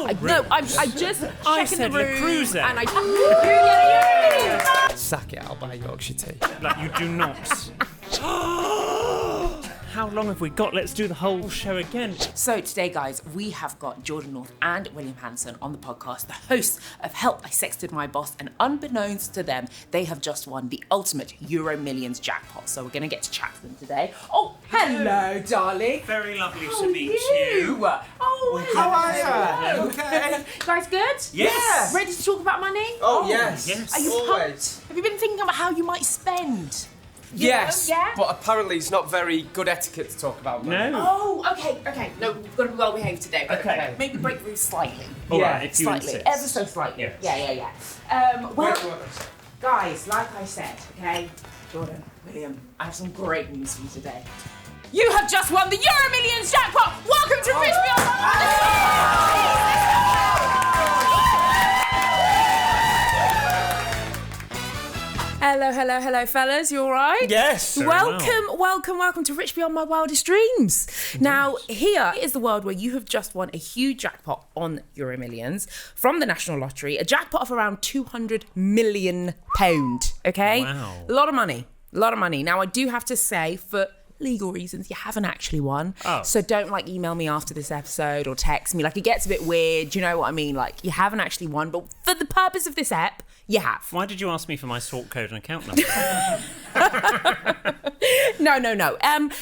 I'm just checking the room. Cruise. And I... Sack it, I'll buy Yorkshire tea. Like, you do not. How long have we got? Let's do the whole show again. So today, guys, we have got Jordan North and William Hanson on the podcast, the hosts of Help, I Sexted My Boss, and unbeknownst to them, they have just won the ultimate EuroMillions jackpot. So we're going to get to chat to them today. Oh, hello, darling. Very lovely to meet you. Oh, How are you? Okay. Guys, good? Yes. Ready to talk about money? Oh, yes. Yes. Are you Always. pumped? Have you been thinking about how you might spend? Yes, Yeah? but apparently it's not very good etiquette to talk about money. No. Oh, okay. No, we've got to be well behaved today. But Okay. Maybe break rules slightly. All Yeah, right, if you Slightly, insist. ever so slightly. Yes. Yeah. Well, guys, like I said, okay, Jordan, William, I have some great news for you today. You have just won the EuroMillions jackpot. Welcome to Rich Beyond My Hello, fellas. You all right? Yes. Very Welcome to Rich Beyond My Wildest Dreams. Now, here is the world where you have just won a huge jackpot on EuroMillions from the National Lottery, a jackpot of around £200 million, okay? Wow. A lot of money. Now, I do have to say, for legal reasons, you haven't actually won. Oh. So don't email me after this episode or text me. It gets a bit weird. Do you know what I mean? You haven't actually won, but for the purpose of this ep, you have. Why did you ask me for my sort code and account number? No.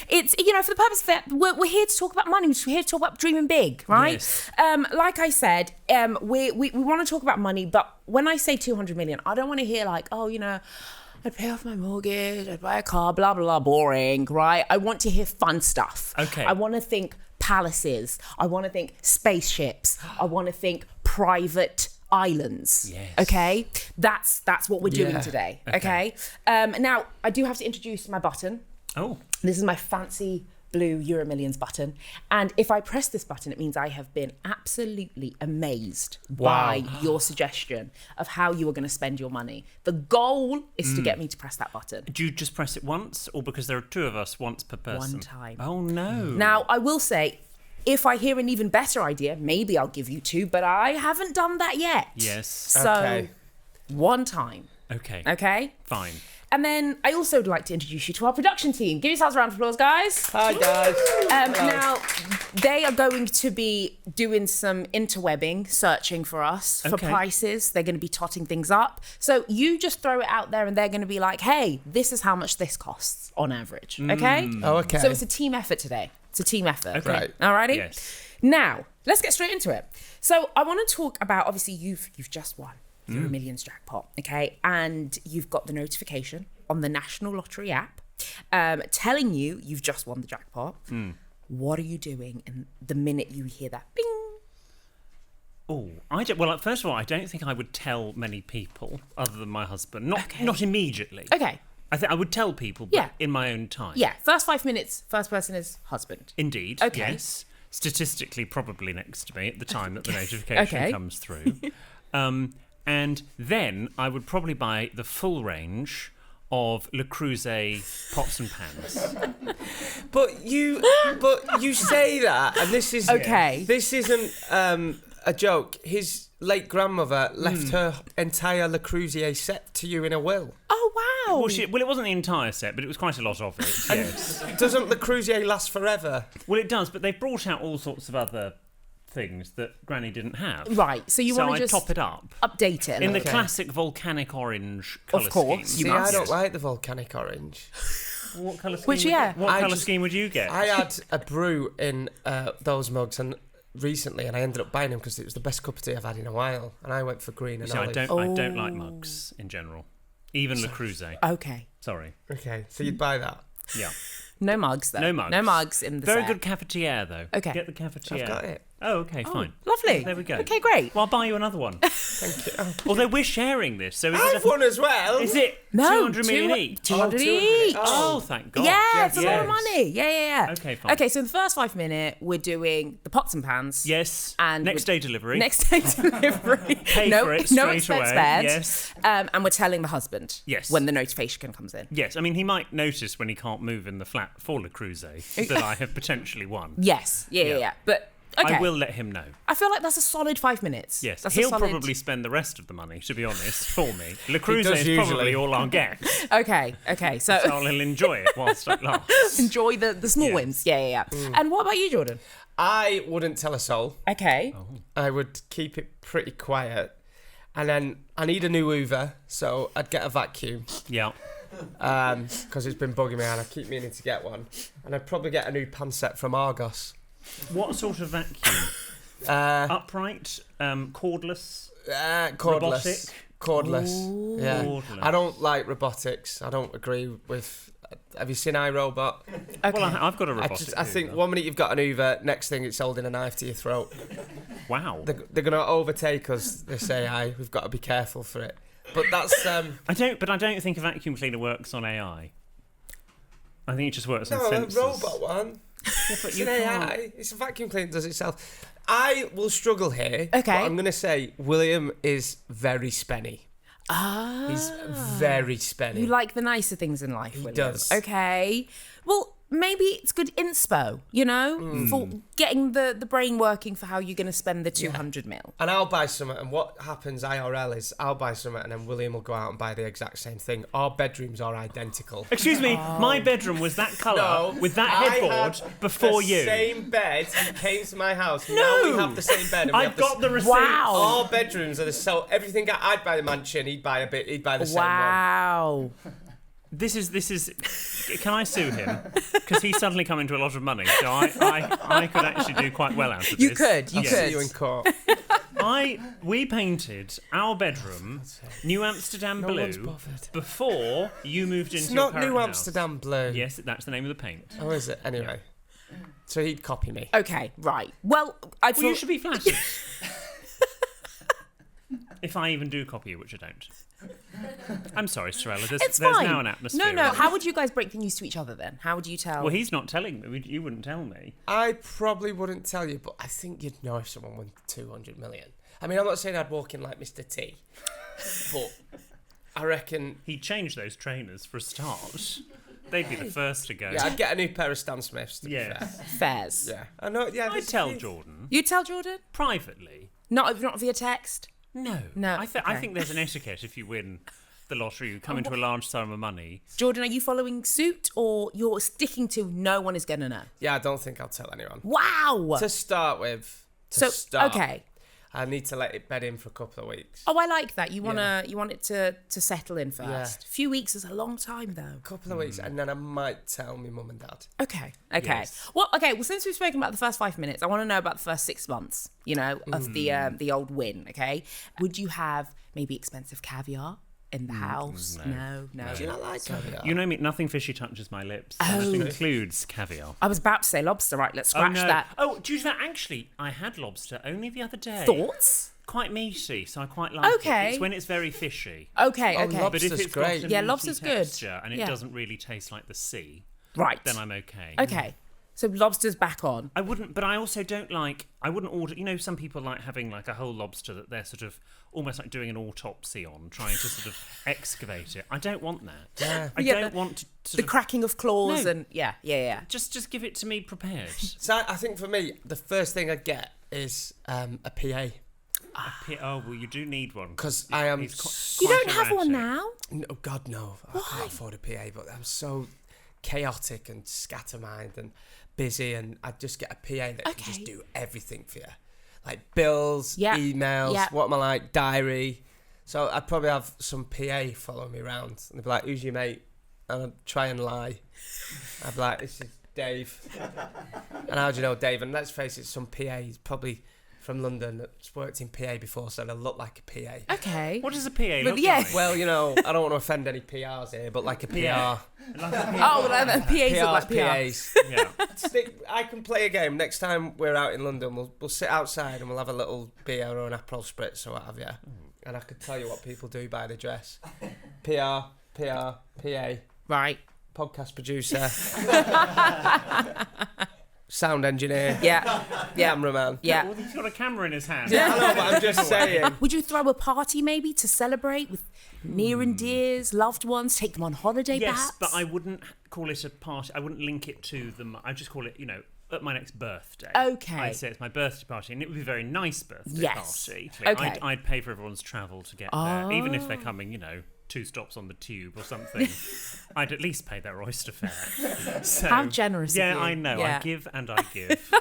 It's, for the purpose of it, we're here to talk about money. We're here to talk about dreaming big, right? Yes. Like I said, we want to talk about money, but when I say 200 million, I don't want to hear I'd pay off my mortgage, I'd buy a car, blah, blah, blah, boring, right? I want to hear fun stuff. Okay. I want to think palaces. I want to think spaceships. I want to think private islands. Yes. Okay? That's what we're doing Yeah. today. Okay. Okay? Now, I do have to introduce my button. Oh. This is my fancy blue EuroMillions button. And if I press this button, it means I have been absolutely amazed by your suggestion of how you are going to spend your money. The goal is to get me to press that button. Do you just press it once, or because there are two of us, once per person? One time. Oh, no. Now, I will say, if I hear an even better idea, maybe I'll give you two, but I haven't done that yet. Yes. So, Okay. one time. Okay. Okay? Fine. And then I also would like to introduce you to our production team. Give yourselves a round of applause, guys. Hi, guys. Now, they are going to be doing some interwebbing, searching for us for Okay. prices. They're going to be totting things up. So you just throw it out there and they're going to be like, hey, this is how much this costs on average. Okay? Oh, okay. So it's a team effort today. It's a team effort. Okay. Right. Alrighty? Yes. Now, let's get straight into it. So I want to talk about, obviously, you've just won EuroMillions jackpot, okay? And you've got the notification on the National Lottery app telling you've just won the jackpot. What are you doing in the minute you hear that bing? Oh, first of all, I don't think I would tell many people other than my husband. Not Okay. not immediately. Okay, I think I would tell people, but Yeah. in my own time. yeah, first 5 minutes, first person is husband. Indeed. Okay. Yes. Statistically, probably next to me at the time that the notification Okay. comes through. And then I would probably buy the full range of Le Creuset pots and pans. But you say that, and this is Okay. This isn't a joke. His late grandmother left her entire Le Creuset set to you in a will. Oh, wow. Well, it wasn't the entire set, but it was quite a lot of it. Yes. Doesn't Le Creuset last forever? Well, it does, but they've brought out all sorts of other things that Granny didn't have. Right, so you want I to just top it up update it. in the Okay. classic volcanic orange colour Of course, scheme. you See, must. I don't like the volcanic orange. What colour scheme? Which, yeah. What I colour just- scheme would you get? I had a brew in those mugs and recently, and I ended up buying them because it was the best cup of tea I've had in a while. And I went for green and See, I olive. don't like mugs in general, even Le Creuset. Okay. Sorry. Okay, so you'd buy that. Yeah. No mugs, though. No mugs. No mugs in the Very set. good cafetiere, though. Okay. Get the cafetiere. I've got it. Oh, okay, fine. Lovely. There we go. Okay, great. Well, I'll buy you another one. Thank you. Oh, Although we're sharing this, so is I've it, won as well. is it No, 200 million each? 200 200 each. Oh, thank God. Yeah, it's a lot of yes. money. Yeah. Okay, fine. Okay, so in the first 5 minutes, we're doing the pots and pans. Yes. And next day delivery. Next day delivery. Pay no, for it no straight expense away. spared. Yes. And we're telling the husband. Yes. When the notification comes in. Yes, I mean, he might notice when he can't move in the flat for Le Creuset that I have potentially won. Yes. Yeah. But Okay. I will let him know. I feel like that's a solid 5 minutes. Yes, That's he'll probably spend the rest of the money, to be honest, for me. Le Creuset does is usually. probably all I'll get. Okay. So So I'll enjoy it whilst it lasts. enjoy the small Yes. wins. Yeah. And what about you, Jordan? I wouldn't tell a soul. Okay. I would keep it pretty quiet. And then I need a new Hoover, so I'd get a vacuum. Yeah. Because it's been bugging me and I keep meaning to get one. And I'd probably get a new pan set from Argos. What sort of vacuum? Upright, cordless, Cordless. Cordless. Yeah. Cordless. I don't like robotics. I don't agree with. Have you seen iRobot? Okay. Well, I've got a robotic. I think Hoover. 1 minute you've got an Hoover, next thing it's holding a knife to your throat. Wow. They're going to overtake us, this AI. We've got to be careful for it. But that's. I don't think a vacuum cleaner works on AI. I think it just works on No, a sensors. robot one. Yeah, but It's you an can't- AI. It's a vacuum cleaner that does it itself. I will struggle here. Okay. But I'm going to say William is very spenny. Ah. He's very spenny. You like the nicer things in life, William. does. Okay. Well, maybe it's good inspo, you know, for getting the brain working for how you're going to spend the 200 mil. And I'll buy something, and what happens IRL is I'll buy something, and then William will go out and buy the exact same thing. Our bedrooms are identical. Excuse me, my bedroom was that colour with that headboard before you. Same bed. You came to my house. Now we have the same bed. And we I've have got the receipt. Wow. Our bedrooms are the so everything. I'd buy the mansion. He'd buy a bit. He'd buy the same one. Wow. This is. Can I sue him? Because he's suddenly come into a lot of money, so I could actually do quite well out of this. You could. You I'll could. see you in court. We painted our bedroom New Amsterdam No one's blue bothered. before you moved into It's your not current New house. Amsterdam blue. Yes, that's the name of the paint. Oh, is it? Anyway. So he'd copy me. Okay, right. Well, I Well, you feel... should be flattered. If I even do copy you, which I don't. I'm sorry, Sarel. There's It's fine. now an atmosphere. No. of- How would you guys break the news to each other then? How would you tell? Well, he's not telling me. You wouldn't tell me. I probably wouldn't tell you, but I think you'd know if someone won 200 million. I mean, I'm not saying I'd walk in like Mr. T, but I reckon. He'd change those trainers for a start. They'd be the first to go. Yeah, I'd get a new pair of Stan Smiths. To be Yeah. fair. Fairs. Yeah. I know. Yeah. I'd tell Jordan You tell Jordan? privately. Not via text? No. No, I okay. think there's an etiquette if you win the lottery. You come into a large sum of money. Jordan, are you following suit or you're sticking to no one is going to know? Yeah, I don't think I'll tell anyone. Wow. To start with. Okay. I need to let it bed in for a couple of weeks. Oh, I like that. You want it to settle in first. Yeah. A few weeks is a long time though. A couple of weeks, and then I might tell my mum and dad. Okay. Yes. Well, since we've spoken about the first 5 minutes, I want to know about the first 6 months, of the old win, okay? Would you have maybe expensive caviar in the house? No. Do you not like caviar? You know me, nothing fishy touches my lips. That includes caviar. I was about to say lobster, right? Let's scratch that. Oh, due to that, actually, I had lobster only the other day. Thoughts? Quite meaty, so I quite like Okay. it. It's when it's very fishy. Okay. Oh, But if Lobster's it's great. got a Yeah, meaty lobster's good. texture and it Yeah. doesn't really taste like the sea, Right. then I'm okay. Okay. So lobster's back on. I wouldn't, but I also don't like. I wouldn't order. Some people like having like a whole lobster that they're sort of almost like doing an autopsy on, trying to sort of excavate it. I don't want that. Yeah. I don't want to The sort of cracking of claws No. and yeah. just give it to me prepared. So I think for me, the first thing I'd get is a PA. Oh well, you do need one Because I am. You don't have one now? No, God, no. I can't afford a PA, but I'm so chaotic and scattermined and busy, and I'd just get a PA that can just do everything for you. Like bills, emails, what am I like, diary. So I'd probably have some PA following me around, and they'd be like, "Who's your mate?" And I'd try and lie. I'd be like, "This is Dave." And how do you know Dave? And let's face it, some PA, he's probably from London that's worked in PA before, so they'll look like a PA. Okay. What does a PA look yeah. like? Well, I don't want to offend any PRs here, but like a PR. Yeah. Oh, well, the PAs look like PRs, PR. Yeah. I can play a game. Next time we're out in London, we'll sit outside and we'll have a little beer or an Aperol spritz or what have you. And I could tell you what people do by the dress. PA, Right. podcast producer, sound engineer, Yeah. cameraman. Yeah. Well, he's got a camera in his hand. Yeah, I know, but I'm just saying. Would you throw a party maybe to celebrate with near and dears, loved ones, take them on holiday Yes, perhaps? but I wouldn't call it a party. I wouldn't link it to them. I just call it, at my next birthday. Okay. I'd say it's my birthday party, and it would be a very nice birthday party. Okay. I'd pay for everyone's travel to get there, even if they're coming, 2 stops on the tube or something. I'd at least pay their oyster fare. So, how generous of you. I know. Yeah. I give and I give.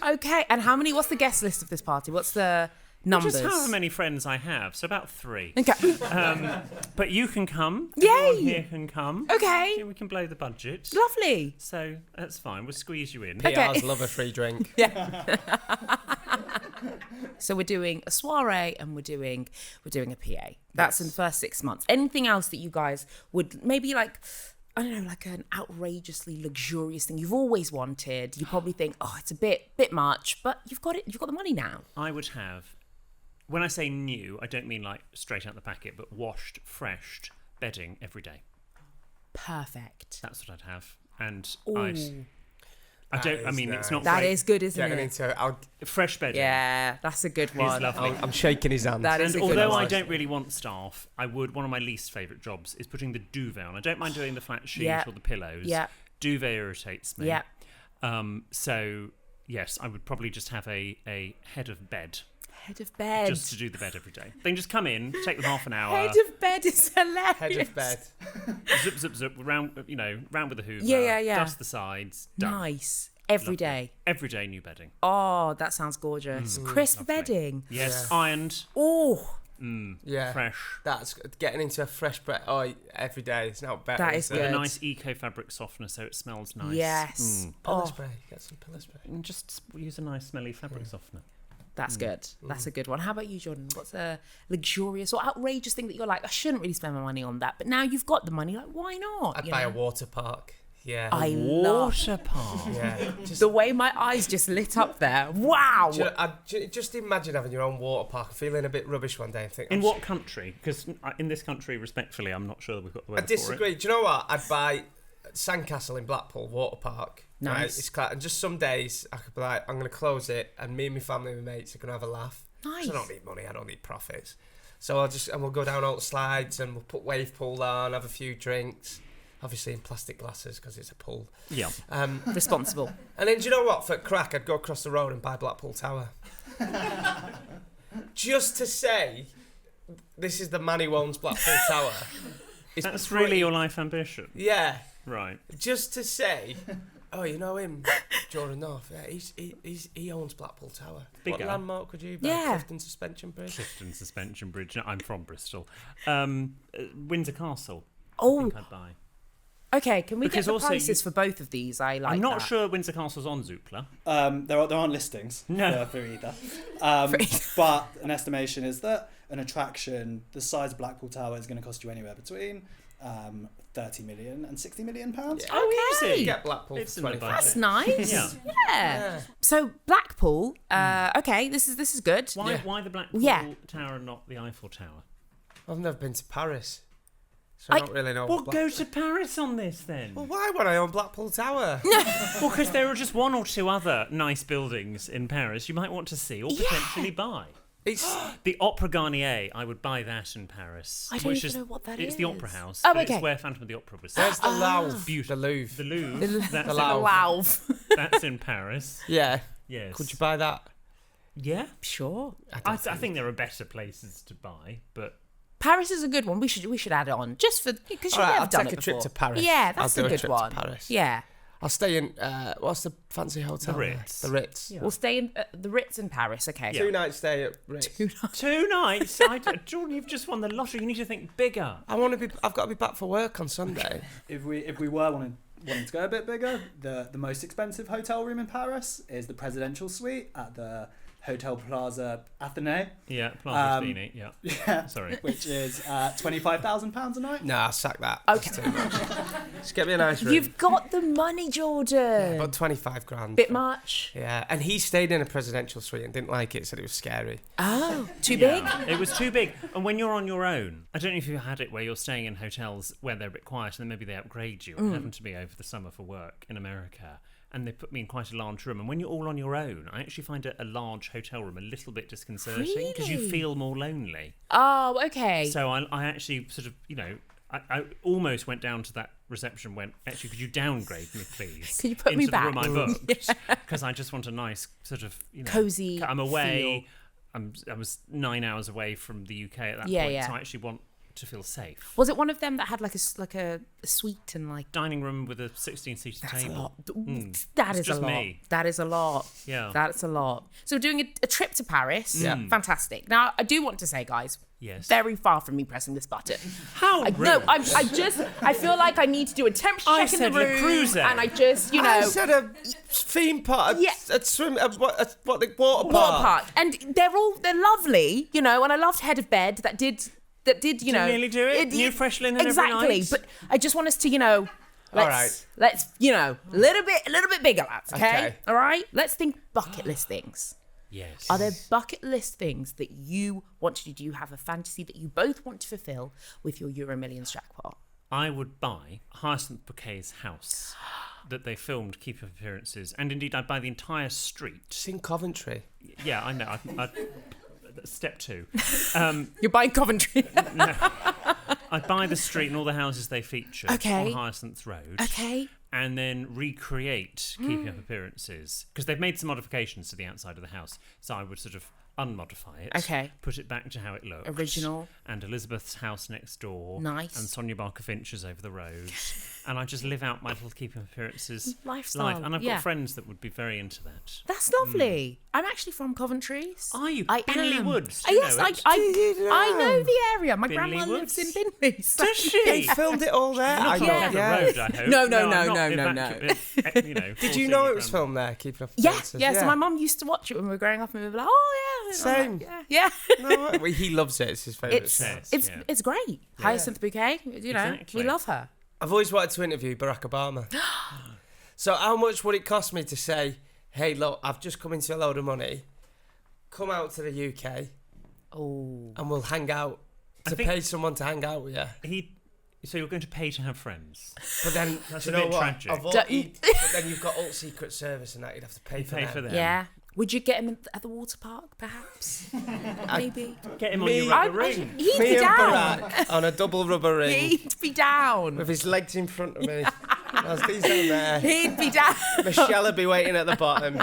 Okay, and what's the guest list of this party? What's the numbers? Just however many friends I have, so about 3. Okay. But you can come. Yay! Everyone here can come. Okay. Yeah, we can blow the budget. Lovely. So that's fine. We'll squeeze you in. PRs love a free drink. Yeah. So we're doing a soiree and we're doing a PA. That's in the first 6 months. Anything else that you guys would maybe like an outrageously luxurious thing you've always wanted? You probably think, oh, it's a bit much, but you've got the money now. I would have, when I say new, I don't mean like straight out the packet, but washed, freshed bedding every day. Perfect. That's what I'd have. And Ooh. it's not That great. is good, isn't Getting it? into Fresh bedding. Yeah, that's a good one. Is lovely. I'm shaking his hand. That is And a good although one. I don't really want staff, one of my least favourite jobs is putting the duvet on. I don't mind doing the flat sheet or the pillows. Yeah. Duvet irritates me. Yeah. So, yes, I would probably just have a head of bed. Head of bed. Just to do the bed every day. They can just come in, take them half an hour. Head of bed is hilarious. Head of bed. Zip, zip, zip, round with the hoover. Yeah. Dust the sides. Done. Nice. Every Lovely. day. Every day, new bedding. Oh, that sounds gorgeous. Crisp Lovely. bedding. Yes, Yeah. ironed. Oh, Yeah. Fresh. That's getting into a fresh bread. Oh, every day. It's not better. That is With good. a nice eco fabric softener so it smells nice. yes. Pillow Oh, spray. Get some pillow spray. And just use a nice smelly fabric softener. that's good. That's a good one. How about you, Jordan? What's a luxurious or outrageous thing that you're like, I shouldn't really spend my money on that, but now you've got the money, like, why not? I'd You buy a know? water park. Yeah. I love Water park. Yeah. Just, the way my eyes just lit up there. Wow. just imagine having your own water park, feeling a bit rubbish one day and think. In what country? Because in this country, respectfully, I'm not sure that we've got the word I disagree. for it. Do you know what? I'd buy Sandcastle in Blackpool water park. Nice. Right? It's and just some days I could be like, I'm going to close it, and me and my family and my mates are going to have a laugh. Nice. 'Cause I don't need money. I don't need profits. So we'll go down all the slides and we'll put wave pool on, have a few drinks. Obviously in plastic glasses because it's a pool. Yeah. Responsible. And then do you know what? For crack, I'd go across the road and buy Blackpool Tower. Just to say, this is the man who owns Blackpool Tower. It's That's really your life ambition. Yeah. Right. Just to say, oh, you know him, Jordan North. Yeah, he owns Blackpool Tower. Bigger. What landmark would you buy? Yeah. Clifton Suspension Bridge. Clifton Suspension Bridge. No, I'm from Bristol. Windsor Castle. I Oh, think I'd buy. okay. Can we Because get the also prices for both of these? I like I'm not that. sure Windsor Castle's on Zoopla. There aren't listings No. for either. But an estimation is that an attraction the size of Blackpool Tower is going to cost you anywhere between 30 million and 60 million pounds. Yeah. Okay. Easy. You get Blackpool It's for in the 25. budget. That's nice. Yeah. Yeah. So Blackpool. Okay, this is good. Why? Yeah. Why the Blackpool Yeah. Tower and not the Eiffel Tower? I've never been to Paris, so I don't really know. Well, what go to Paris on this then. Well, why would I own Blackpool Tower? Well, because there are just 1 or 2 other nice buildings in Paris you might want to see or potentially buy. It's The Opera Garnier, I would buy that in Paris. I don't which even is, know what that it's is. the Opera House. Oh, but okay. It's where Phantom of the Opera was. there's the Louvre, Beautiful. the Louvre. The Louvre. That's, the in, Louvre. Wow. that's in Paris. Yeah. Yes. Could you buy that? Yeah. Sure. I think there are better places to buy, but Paris is a good one. We should add it on just for because you've All right, never I'll done take it a trip before. to Paris. Yeah, I'll that's do a a good trip to one. Paris. Yeah. I'll stay in what's the fancy hotel? The there? Ritz. The Ritz. Yeah. We'll stay in the Ritz in Paris. Okay. Yeah. 2 nights stay at Ritz. 2 nights. Jordan, you've just won the lottery. You need to think bigger. I've got to be back for work on Sunday. If we were wanting to go a bit bigger, the most expensive hotel room in Paris is the presidential suite at the Hotel Plaza Athénée. Yeah, Plaza Fini. Yeah. Yeah, Sorry. which is £25,000 a night. Nah, sack that. Okay. That's too much. Just get me a nice room. You've got the money, Jordan. About 25 grand. Bit much. Yeah, and he stayed in a presidential suite and didn't like it, said it was scary. Oh, too big. It was too big. And when you're on your own, I don't know if you've had it where you're staying in hotels where they're a bit quiet and then maybe they upgrade you. It happened to me over the summer for work in America. And they put me in quite a large room. And when you're all on your own, I actually find a large hotel room a little bit disconcerting because you Really? feel more lonely. Oh, okay. So I actually sort of, I almost went down to that reception, went, actually, could you downgrade me, please? Could you put me into back? the room I booked? Because I just want a nice sort of, cozy. I'm away. I was 9 hours away from the UK at that point, so I actually want to feel safe. Was it one of them that had like a suite and like dining room with a 16-seater table? That is a just lot. Me. That is a lot. Yeah, that's a lot. So we're doing a trip to Paris. Yeah, fantastic. Now I do want to say, guys. Yes. Very far from me pressing this button. How rude. No, I feel like I need to do a temperature check in the room. Cruiser. And I just, I said a theme park, water park. And they're lovely, and I loved Head of Bed that did nearly do it. New fresh linen exactly. every night. But I just want us to, let's a little bit bigger, lads. Okay? All right. Let's think bucket list things. Yes. Are there bucket list things that you want to do? Do you have a fantasy that you both want to fulfill with your EuroMillions jackpot? I would buy Hyacinth Bouquet's house that they filmed Keep Up Appearances, and indeed I'd buy the entire street. It's in Coventry. Yeah, I know. Step 2. You're buying Coventry. No. I'd buy the street and all the houses they featured on Hyacinth Road. Okay. And then recreate Keeping Up Appearances. Because they've made some modifications to the outside of the house. So I would sort of unmodify it. Okay. Put it back to how it looked. Original. And Elizabeth's house next door. Nice. And Sonia Barker Finch's over the road. And I just live out my little Keeping Up Appearances lifestyle. life. And I've got friends that would be very into that. That's lovely. I'm actually from Coventry. Are you? I Binley am. Woods. Yes, I know the area. My grandma lives in Binley. So does she? They filmed it all there. Not on Heather Road, I hope. No. Did you know it was filmed there, Keeping Up Appearances? Yeah. So my mum used to watch it when we were growing up, and we were like, "Oh yeah, same." Yeah. No, he loves it. It's his favourite. It's great. Hyacinth Bouquet. We love her. I've always wanted to interview Barack Obama. So how much would it cost me to say, "Hey, look, I've just come into a load of money. Come out to the UK, and we'll hang out." To pay someone to hang out with you. So you're going to pay to have friends? But then, that's do a you bit know what? tragic. But then you've got all Secret Service and that. You'd have to pay for them. Yeah. Would you get him at the water park, perhaps? Maybe. Get him on your rubber ring. He'd be down. Barack on a double rubber ring. He'd be down. With his legs in front of me. As he's down there. He'd be down. Michelle would be waiting at the bottom.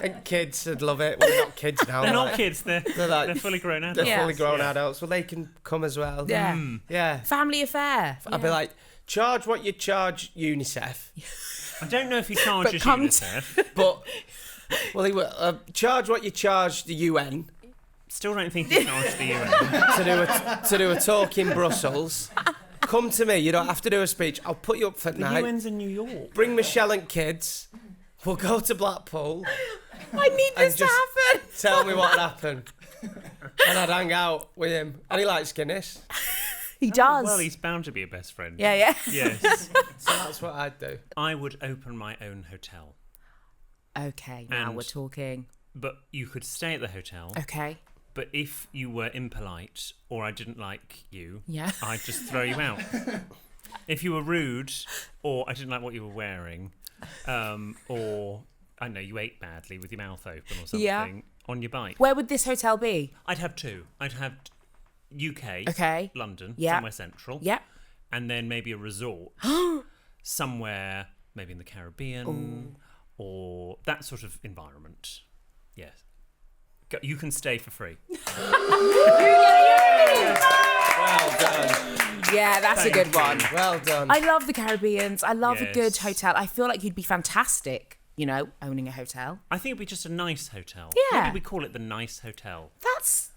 And kids would love it. Well, they're not kids now. They're not kids. They're fully grown adults. They're fully grown adults. Well, they can come as well. Yeah. Yeah. Family affair. I'd be like, charge what you charge UNICEF. I don't know if he charges UNICEF. But, well, he will. Charge what you charge the UN. Still don't think he charged the UN. to do a talk in Brussels. Come to me. You don't have to do a speech. I'll put you up for night. The UN's in New York. Bring Michelle and kids. We'll go to Blackpool. I need this to happen. Tell me what happened. And I'd hang out with him. And he likes Guinness. He does. Well, he's bound to be a best friend. Yeah. Yes. So that's what I'd do. I would open my own hotel. Okay, now we're talking. But you could stay at the hotel. Okay. But if you were impolite or I didn't like you, yeah, I'd just throw you out. If you were rude or I didn't like what you were wearing, or I don't know, you ate badly with your mouth open or something on your bike. Where would this hotel be? I'd have 2. I'd have UK, London, somewhere central, and then maybe a resort somewhere, maybe in the Caribbean or that sort of environment. Yes. You can stay for free. Well done. Yeah, that's a good one. Well done. I love the Caribbeans. I love a good hotel. I feel like you'd be fantastic, owning a hotel. I think it'd be just a nice hotel. Yeah. Maybe we call it the nice hotel.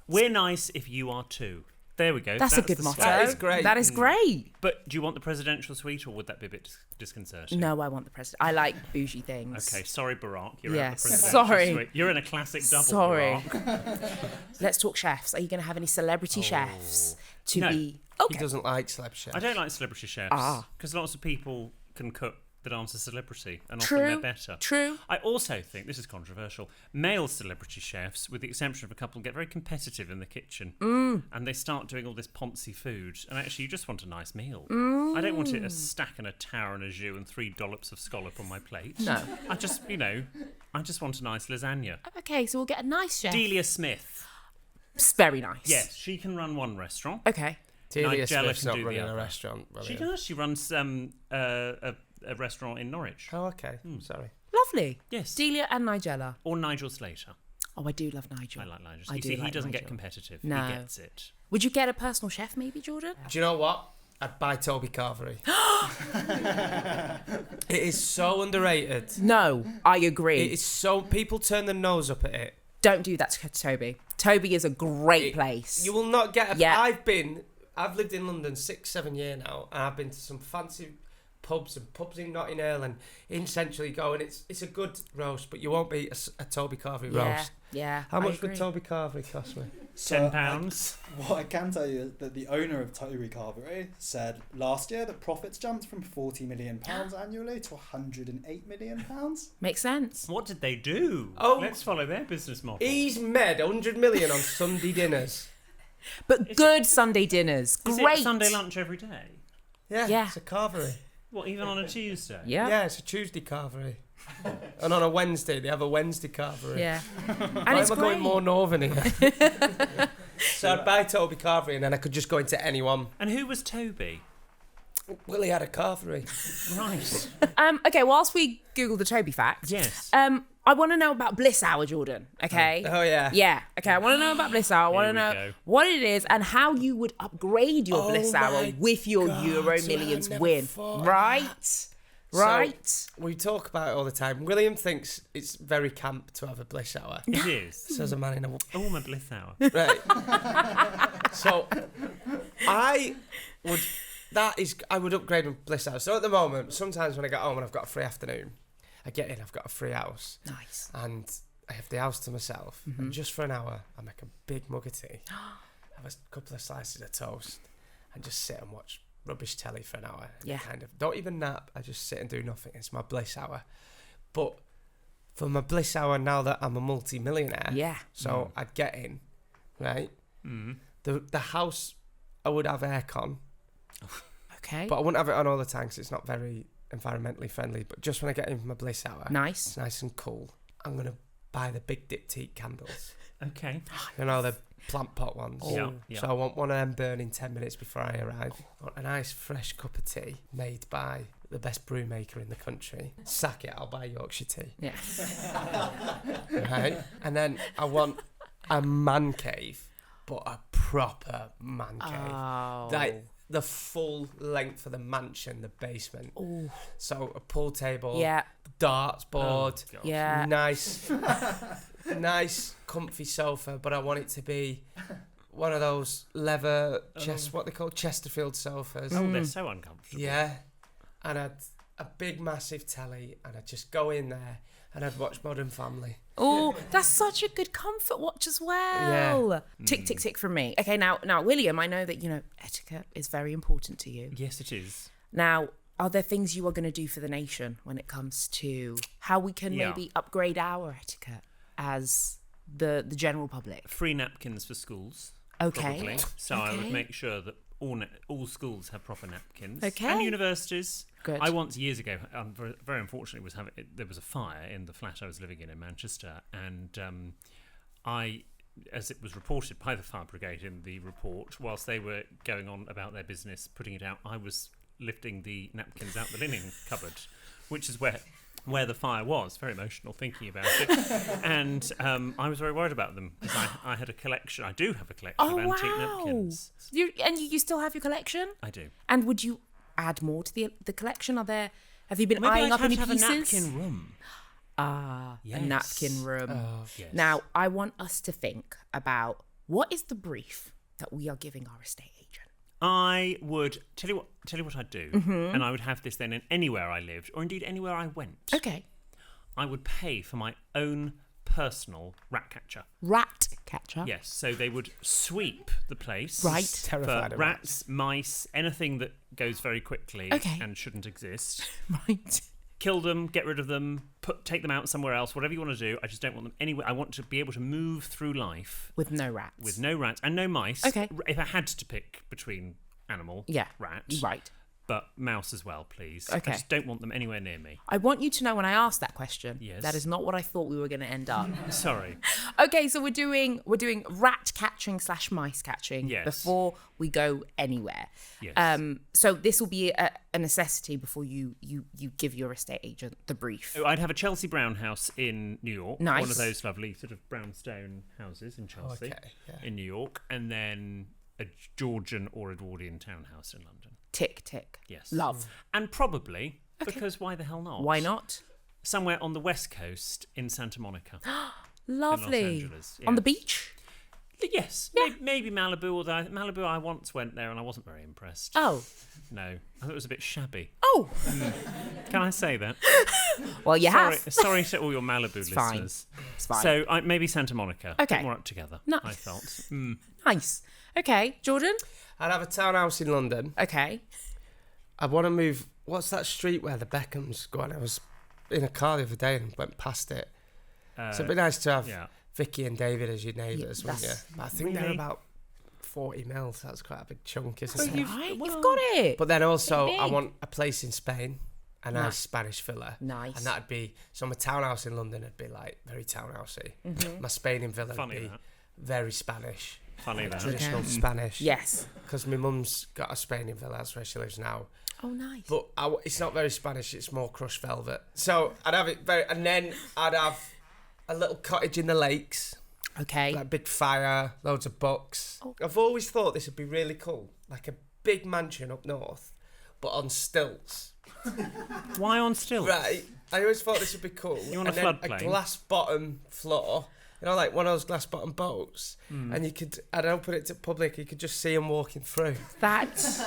We're nice if you are too. There we go. That's a good motto. That is great. That is great. But do you want the presidential suite or would that be a bit disconcerting? No, I want the president. I like bougie things. Okay, sorry, Barack. You're out the presidential suite. You're in a classic double, Barack. Let's talk chefs. Are you going to have any celebrity chefs to be... Okay. He doesn't like celebrity chefs. I don't like celebrity chefs because lots of people can cook that aren't a celebrity and often they're better. True. I also think, this is controversial, male celebrity chefs, with the exception of a couple, get very competitive in the kitchen and they start doing all this poncy food and actually you just want a nice meal. I don't want it a stack and a tower and a jus and 3 dollops of scallop on my plate. No. I just want a nice lasagna. Okay, so we'll get a nice chef. Delia Smith. It's very nice. Yes, she can run one restaurant. Okay. Taylor Nigella Swift's can not do the running a other. restaurant. She William. does. She runs a restaurant in Norwich. Oh, okay. Sorry. Lovely. Yes. Delia and Nigella. Or Nigel Slater. Oh, I do love Nigel. I like Nigel. I You do see, like he doesn't Nigel. get competitive. No. He gets it. Would you get a personal chef, maybe, Jordan? Do you know what? I'd buy Toby Carvery. It is so underrated. No, I agree. It is so... People turn their nose up at it. Don't do that to Toby. Toby is a great place. You will not get... Yeah. I've lived in London 6-7 years now, and I've been to some fancy pubs in Notting Hill and in Central Go, and it's a good roast, but you won't beat a Toby Carvery roast. Yeah. How I much would agree. Toby Carvery cost me? So £10. What I can tell you is that the owner of Toby Carvery said last year that profits jumped from £40 million annually to £108 million. Makes sense. What did they do? Oh. Let's follow their business model. He's made 100 million on Sunday dinners. But good Sunday dinners. Is Great. it Sunday lunch every day? Yeah. It's a carvery. What, even on a Tuesday? Yeah. Yeah, it's a Tuesday carvery. And on a Wednesday, they have a Wednesday carvery. Yeah. Why And it's am I going great. more northern here? So I'd buy Toby Carvery and then I could just go into anyone. And who was Toby? Well, he had a carvery. Right. Okay, whilst we Google the Toby facts, Yes. I want to know about Bliss Hour, Jordan. Okay. Oh, yeah. Yeah. Okay. I want to know about Bliss Hour. I want to Here we know go. what it is and how you would upgrade your Oh Bliss Hour my with your God, EuroMillions so I never win. thought of Right. Right. So, we talk about it all the time. William thinks it's very camp to have a bliss hour. It is. Says a man in a... Oh, my bliss hour. Right. So, I would upgrade my bliss hour. So at the moment, sometimes when I get home and I've got a free afternoon, I get in, I've got a free house. Nice. And I have the house to myself. And just for an hour, I make a big mug of tea, have a couple of slices of toast, and just sit and watch rubbish telly for an hour. And Yeah. kind of don't even nap. I just sit and do nothing. It's my bliss hour. But for my bliss hour, now that I'm a multi-millionaire, Yeah. so I'd get in, right? Mm. The house, I would have aircon, Okay. but I wouldn't have it on all the time because it's not very environmentally friendly. But just when I get in for my bliss hour, Nice. it's nice and cool. I'm gonna buy the big diptyque candles. Okay. You know, the plant pot ones. Yeah, yeah. So I want one of them burning 10 minutes before I arrive. I want a nice fresh cup of tea made by the best brew maker in the country. Sack it, I'll buy Yorkshire tea. Yeah. Right? And then I want a man cave, but a proper man cave. Oh. Like the full length of the mansion, the basement. Ooh. So a pool table, Yeah. darts board, Oh, God. Yeah. nice comfy sofa, but I want it to be one of those leather what they call Chesterfield sofas. Oh, they're so uncomfortable. Yeah. And I'd a big massive telly, and I'd just go in there and I'd watch Modern Family. Oh, that's such a good comfort watch as well. Yeah. Tick, tick, tick from me. Okay, now, William, I know that, etiquette is very important to you. Yes, it is. Now, are there things you are going to do for the nation when it comes to how we can Yeah. maybe upgrade our etiquette as the general public? Free napkins for schools. Okay. Probably. So I Okay. would make sure that all schools have proper napkins. Okay. And universities. Good. I once years ago, very unfortunately, there was a fire in the flat I was living in Manchester, and as it was reported by the fire brigade in the report, whilst they were going on about their business, putting it out, I was lifting the napkins out the linen cupboard, which is where the fire was. Very emotional thinking about it. And I was very worried about them because I had a collection. I do have a collection Oh, of antique wow. napkins. You still have your collection? I do. And would you add more to the collection? Have you been Maybe eyeing I'd up any have pieces? a napkin room. A Yes. napkin room. Yes. Now, I want us to think about what is the brief that we are giving our estate agent. I would tell you what I'd do, and I would have this then in anywhere I lived, or indeed anywhere I went. Okay. I would pay for my own personal rat catcher. Rat catcher. Yes, so they would sweep the place. Right. Terrified For of rats, mice, anything that goes very quickly Okay. and shouldn't exist. Right. Kill them, get rid of them, take them out somewhere else, whatever you want to do. I just don't want them anywhere. I want to be able to move through life With no rats. with no rats and no mice. Okay. If I had to pick between animal, Yeah. rat, Right. but mouse as well, please. Okay. I just don't want them anywhere near me. I want you to know when I asked that question, Yes. that is not what I thought we were going to end up. Sorry. Okay, so we're doing rat catching / mice catching before we go anywhere. Yes. So this will be a necessity before you give your estate agent the brief. Oh, I'd have a Chelsea brown house in New York. Nice. One of those lovely sort of brownstone houses in Chelsea in New York. And then a Georgian or Edwardian townhouse in London. Tick, tick. Yes. Love. And probably, because why the hell not? Why not? Somewhere on the West Coast in Santa Monica. Lovely. In Los Angeles. On the beach? Yes. Maybe Malibu, although Malibu, I once went there and I wasn't very impressed. Oh. No. I thought it was a bit shabby. Oh. Can I say that? Well, you have. Sorry to all your Malibu listeners. It's fine. So maybe Santa Monica. Okay. A bit more up together, Nice. I felt. Nice. Okay, Jordan? I'd have a townhouse in London. Okay. I want to move. What's that street where the Beckhams go on? I was in a car the other day and went past it. So it'd be nice to have Vicky and David as your neighbours, wouldn't you? But I think they're about 40 mil. So that's quite a big chunk, isn't it? You've got it. But then also, I want a place in Spain, a nice Spanish villa. Nice. And that'd be, so my townhouse in London would be like very townhousey. My Spain in villa would be very Spanish. Funny that. Traditional Spanish. Yes. Because my mum's got a Spain in villa, that's where she lives now. Oh, nice. But it's not very Spanish, it's more crushed velvet. So I'd have it very, and then I'd have a little cottage in the lakes. Okay. Like big fire, loads of books. Oh. I've always thought this would be really cool. Like a big mansion up north, but on stilts. Why on stilts? Right. I always thought this would be cool. You want and a then floodplain? A glass bottom floor. You know, like one of those glass bottom boats. And you could, I'd open it to public, you could just see them walking through. That's...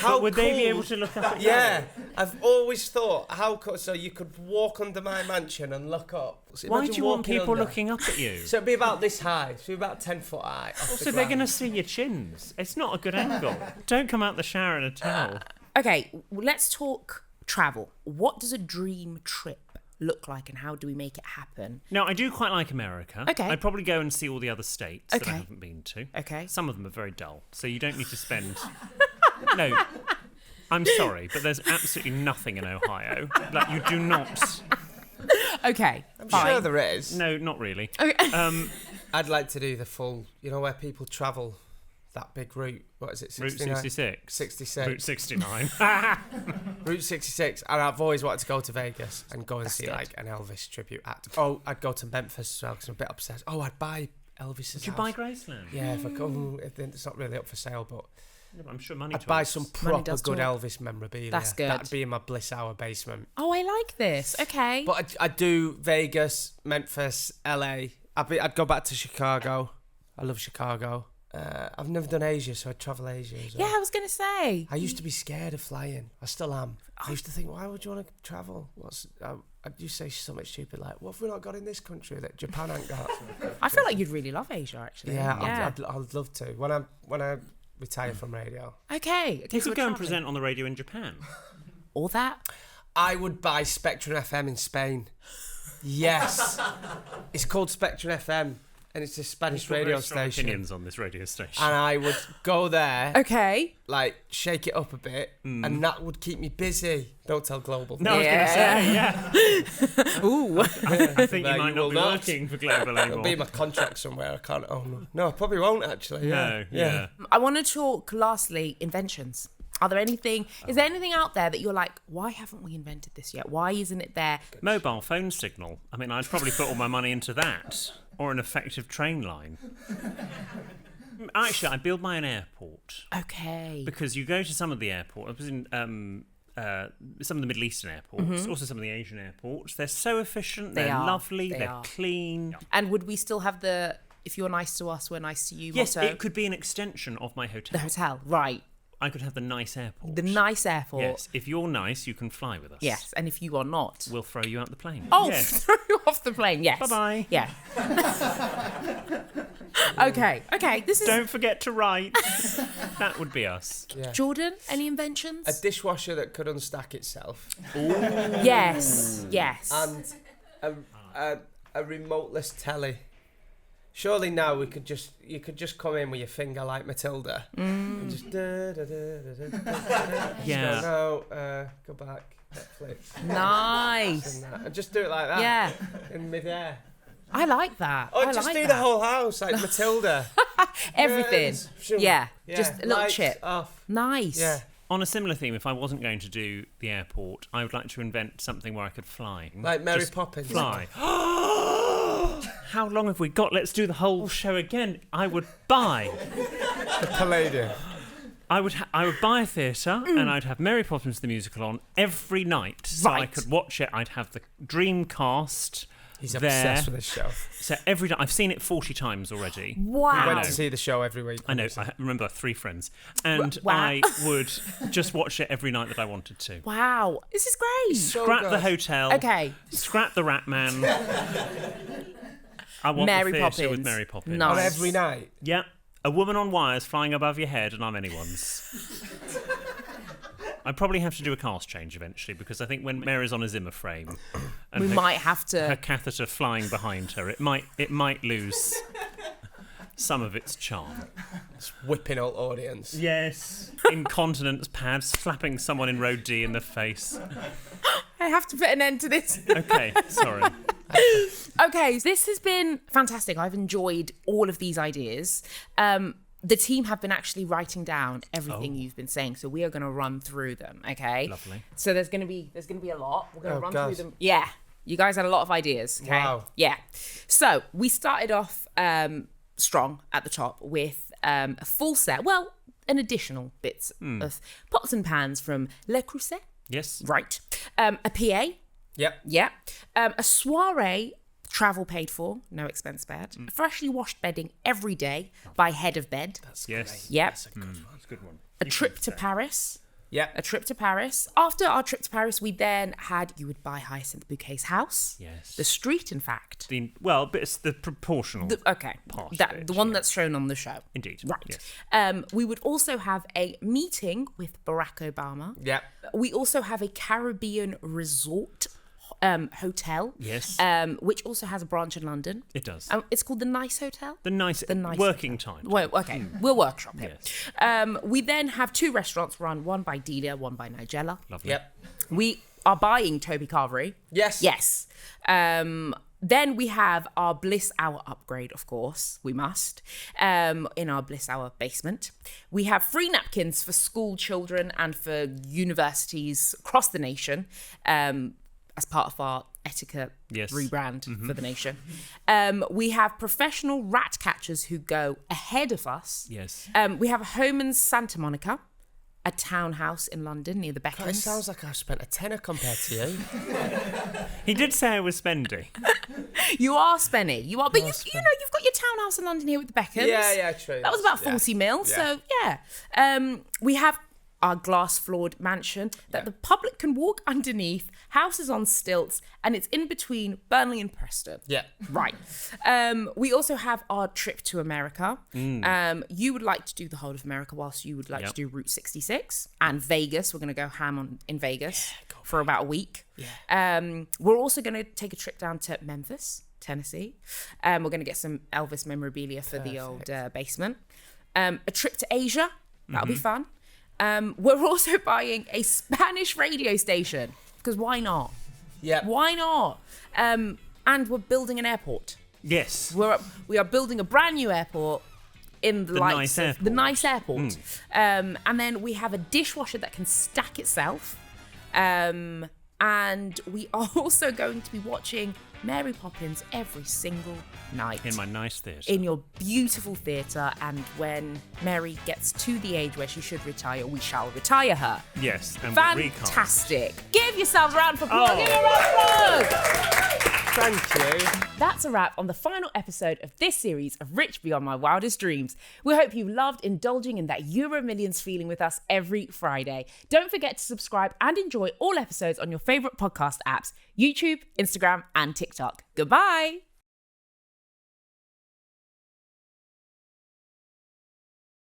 How would cool. they be able to look up at you? Yeah, I've always thought, how cool, so you could walk under my mansion and look up. So Why do you want people under. looking up at you? So it'd be about this high, so it'd be about 10 foot high. So they're going to see your chins. It's not a good angle. Don't come out the shower in a towel. Okay, let's talk travel. What does a dream trip look like and how do we make it happen? No, I do quite like America. Okay. I'd probably go and see all the other states that I Okay. haven't been to. Okay. Some of them are very dull, so you don't need to spend... No, I'm sorry, but there's absolutely nothing in Ohio. Like, you do not... Okay, I'm fine. sure there is. No, not really. Okay. I'd like to do the full, you know, where people travel that big route. What is it, 69? Route 66. 66. Route 69. Route 66. And I've always wanted to go to Vegas and go and see good. like an Elvis tribute act. Oh, I'd go to Memphis as well because I'm a bit obsessed. Oh, I'd buy Elvis's Did you house. buy Graceland? Yeah, if I go, it's not really up for sale, but Yeah, but I'm sure money I'd talks. buy some proper does good talk. Elvis memorabilia. That's good. That'd be in my Bliss Hour basement. Oh, I like this. Okay. But I'd do Vegas, Memphis, LA. I'd go back to Chicago. I love Chicago. I've never done Asia, so I'd travel Asia as well. Yeah, I was going to say. I used to be scared of flying. I still am. I used to think, why would you want to travel? I used to say something stupid like, what have we not got in this country that Japan ain't got? I feel like you'd really love Asia, actually. Yeah, I'd love to. When I retire from radio. Okay. You so could go and travelling. present on the radio in Japan. Or that. I would buy Spectrum FM in Spain. Yes. It's called Spectrum FM. And it's a Spanish radio station. Opinions on this radio station. And I would go there, Okay. like, shake it up a bit, and that would keep me busy. Don't tell Global. No, I was going to say, yeah. Ooh. I think No, you might you not will be not. working for Global It'll anymore. be in my contract somewhere. I can't. Oh no, no, I probably won't actually. No, yeah. I want to talk, lastly, inventions. Are there anything, is there anything out there that you're like, why haven't we invented this yet? Why isn't it there? Mobile phone signal. I mean, I'd probably put all my money into that. Or an effective train line. Actually, I'd build my own airport. Okay. Because you go to some of the airports. I was in some of the Middle Eastern airports, also some of the Asian airports. They're so efficient. They're lovely. They're clean. And would we still have the, if you're nice to us, we're nice to you Yes, motto? it could be an extension of my hotel. The hotel, right. I could have the nice airport. The nice airport. Yes, if you're nice, you can fly with us. Yes, and if you are not. We'll throw you out the plane. Oh, Yes. throw you off the plane, yes. Bye-bye. Yeah. Okay, this is... Don't forget to write. That would be us. Yeah. Jordan, any inventions? A dishwasher that could unstack itself, Yes. and a remoteless telly. Surely now you could just come in with your finger like Matilda. And just Yeah. No, go back. Netflix. Nice. And just do it like that. Yeah. In midair. I like that. Or I just like do that. the whole house like Matilda. Everything. Yeah. Just a little Lights chip. Off. Nice. Yeah. On a similar theme, if I wasn't going to do the airport, I would like to invent something where I could fly. Like Mary Just Poppins. Fly. How long have we got? Let's do the whole show again. I would buy. The Palladium. I would buy a theatre and I'd have Mary Poppins the musical on every night, so I could watch it. I'd have the dream cast. He's there. obsessed with this show. So every night, I've seen it 40 times already. Wow. I went to see the show every week. I know. I remember 3 friends, and Wow. I would just watch it every night that I wanted to. Wow. This is great. So Scrap good. the hotel. Okay. Scrap the Rat Man. I want Mary the theatre Poppins. with Mary Poppins. Nice. On every night. Yeah. A woman on wires flying above your head, and I'm anyone's. I probably have to do a cast change eventually, because I think when Mary's on a Zimmer frame, and We might have her to. catheter flying behind her, it might lose some of its charm. It's whipping out audience. Yes. Incontinence pads flapping someone in row D in the face. I have to put an end to this. Okay, sorry. Okay, this has been fantastic. I've enjoyed all of these ideas. The team have been actually writing down everything you've been saying, so we are going to run through them. Okay. Lovely. So there's going to be a lot. We're going to run gosh. through them. Yeah. You guys had a lot of ideas. Okay? Wow. Yeah. So we started off strong at the top with a full set. Well, an additional bits of pots and pans from Le Creuset. Yes. Right. A PA. Yep. Yeah. A soiree, travel paid for, no expense spared. Freshly washed bedding every day by head of bed. Yes. Yep. That's a good one. A trip to Paris. Yep. A trip to Paris. After our trip to Paris, we then had You Would Buy Hyacinth Bouquet's house. Yes. The street, in fact. But it's the proportional Okay. part of That it, the one yeah. that's shown on the show. Indeed. Right. Yes. We would also have a meeting with Barack Obama. Yep. We also have a Caribbean resort hotel. Yes. Which also has a branch in London. It does. It's called the Nice Hotel. The nice working time. Well, okay, we'll workshop it. Yes. We then have 2 restaurants run, one by Delia, one by Nigella. Lovely. Yep. We are buying Toby Carvery. Yes. Yes. Then we have our Bliss Hour upgrade, of course, we must, in our Bliss Hour basement. We have free napkins for school children and for universities across the nation, as part of our etiquette rebrand for the nation. We have professional rat catchers who go ahead of us. Yes. We have a home in Santa Monica, a townhouse in London near the Beckhams. It sounds like I've spent a tenner compared to you. He did say I was spendy. You are spenny. You are, but you know, you've got your townhouse in London here with the Beckhams. Yeah, true. That was about 40 mil, so yeah. We have our glass-floored mansion that the public can walk underneath, houses on stilts, and it's in between Burnley and Preston. Yeah. Right. We also have our trip to America. You would like to do the whole of America, whilst you would like to do Route 66 and Vegas. We're going to go ham in Vegas for about a week. Yeah. We're also going to take a trip down to Memphis, Tennessee. We're going to get some Elvis memorabilia for the old basement. A trip to Asia. That'll be fun. We're also buying a Spanish radio station, because why not? Yeah. Why not? And we're building an airport. Yes. We are building a brand new airport in the lights nice of the nice airport. And then we have a dishwasher that can stack itself. And we are also going to be watching Mary Poppins every single night. In my nice theatre. In your beautiful theatre. And when Mary gets to the age where she should retire, we shall retire her. Yes. And we'll recast. Fantastic. Give yourselves a round of applause. Give her a round of applause. Thank you. That's a wrap on the final episode of this series of Rich Beyond My Wildest Dreams. We hope you loved indulging in that EuroMillions feeling with us every Friday. Don't forget to subscribe and enjoy all episodes on your favourite podcast apps, YouTube, Instagram, and TikTok. Goodbye.